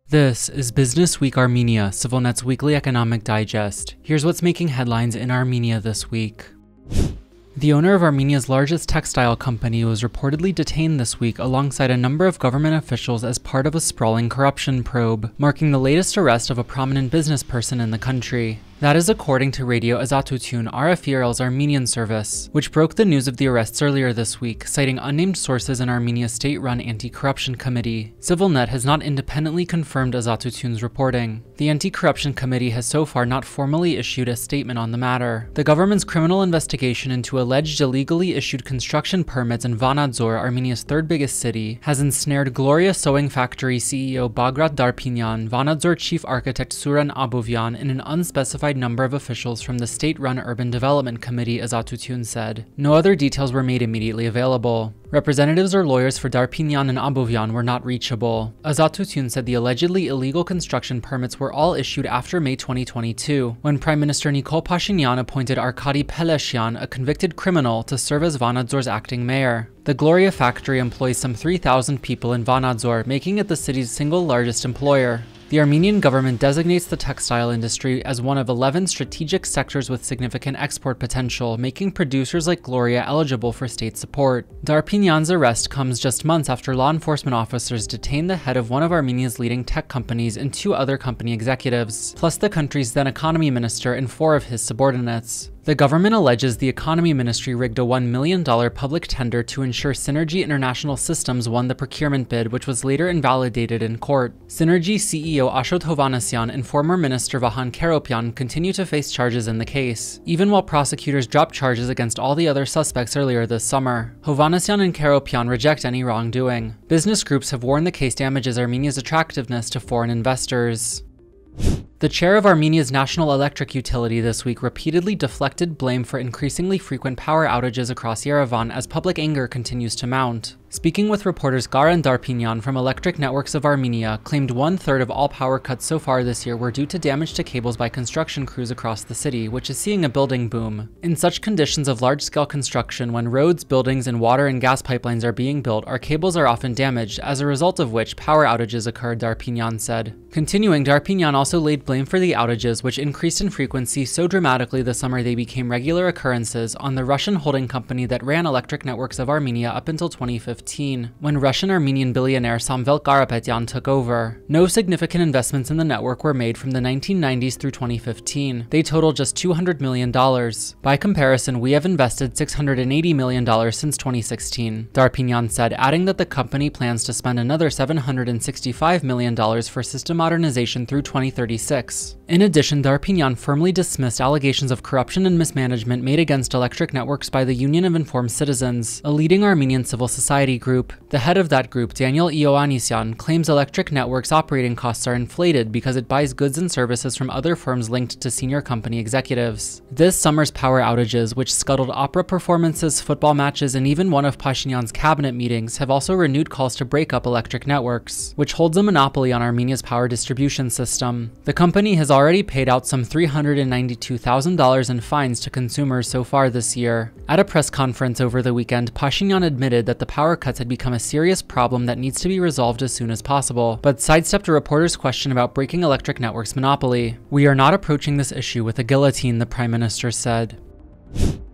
This is Business Week Armenia, CivilNet's weekly economic digest. Here's what's making headlines in Armenia this week. The owner of Armenia's largest textile company was reportedly detained this week alongside a number of government officials as part of a sprawling corruption probe, marking the latest arrest of a prominent business person in the country. That is according to Radio Azatutyun, RFERL's Armenian service, which broke the news of the arrests earlier this week, citing unnamed sources in Armenia's state-run anti-corruption committee. CivilNet has not independently confirmed Azatutyun's reporting. The anti-corruption committee has so far not formally issued a statement on the matter. The government's criminal investigation into alleged illegally issued construction permits in Vanadzor, Armenia's third biggest city, has ensnared Gloria Sewing Factory CEO Bagrat Darpinyan, Vanadzor chief architect Suran Abovyan, and an unspecified number of officials from the state-run Urban Development Committee, Azatutyun said. No other details were made immediately available. Representatives or lawyers for Darpinyan and Abovyan were not reachable. Azatutyun said the allegedly illegal construction permits were all issued after May 2022, when Prime Minister Nikol Pashinyan appointed Arkady Peleshyan, a convicted criminal, to serve as Vanadzor's acting mayor. The Gloria factory employs some 3,000 people in Vanadzor, making it the city's single largest employer. The Armenian government designates the textile industry as one of 11 strategic sectors with significant export potential, making producers like Gloria eligible for state support. Darpinyan's arrest comes just months after law enforcement officers detained the head of one of Armenia's leading tech companies and 2 other company executives, plus the country's then economy minister and 4 of his subordinates. The government alleges the economy ministry rigged a $1 million public tender to ensure Synergy International Systems won the procurement bid, which was later invalidated in court. Synergy CEO Ashot Hovhannisyan and former minister Vahan Keropyan continue to face charges in the case, even while prosecutors dropped charges against all the other suspects earlier this summer. Hovhannisyan and Keropyan reject any wrongdoing. Business groups have warned the case damages Armenia's attractiveness to foreign investors. The chair of Armenia's national electric utility this week repeatedly deflected blame for increasingly frequent power outages across Yerevan as public anger continues to mount. Speaking with reporters Garan Darpinyan from Electric Networks of Armenia, claimed 1/3 of all power cuts so far this year were due to damage to cables by construction crews across the city, which is seeing a building boom. In such conditions of large-scale construction, when roads, buildings, and water and gas pipelines are being built, our cables are often damaged, as a result of which power outages occur, Darpinyan said. Continuing, Darpinyan also laid blame for the outages, which increased in frequency so dramatically this summer they became regular occurrences, on the Russian holding company that ran Electric Networks of Armenia up until 2015, when Russian-Armenian billionaire Samvel Karapetyan took over. No significant investments in the network were made from the 1990s through 2015. They totaled just $200 million. By comparison, we have invested $680 million since 2016, Darpinyan said, adding that the company plans to spend another $765 million for system modernization through 2036. In addition, Darpinyan firmly dismissed allegations of corruption and mismanagement made against Electric Networks by the Union of Informed Citizens, a leading Armenian civil society group. The head of that group, Daniel Ioannisyan, claims Electric Networks' operating costs are inflated because it buys goods and services from other firms linked to senior company executives. This summer's power outages, which scuttled opera performances, football matches, and even one of Pashinyan's cabinet meetings, have also renewed calls to break up Electric Networks, which holds a monopoly on Armenia's power distribution system. The company has already paid out some $392,000 in fines to consumers so far this year. At a press conference over the weekend, Pashinyan admitted that the power cuts had become a serious problem that needs to be resolved as soon as possible, but sidestepped a reporter's question about breaking Electric Networks' monopoly. "We are not approaching this issue with a guillotine," the Prime Minister said.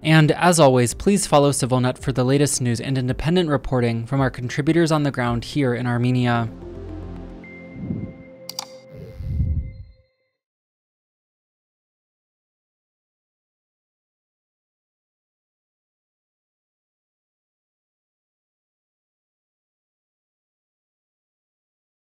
And as always, please follow CivilNet for the latest news and independent reporting from our contributors on the ground here in Armenia.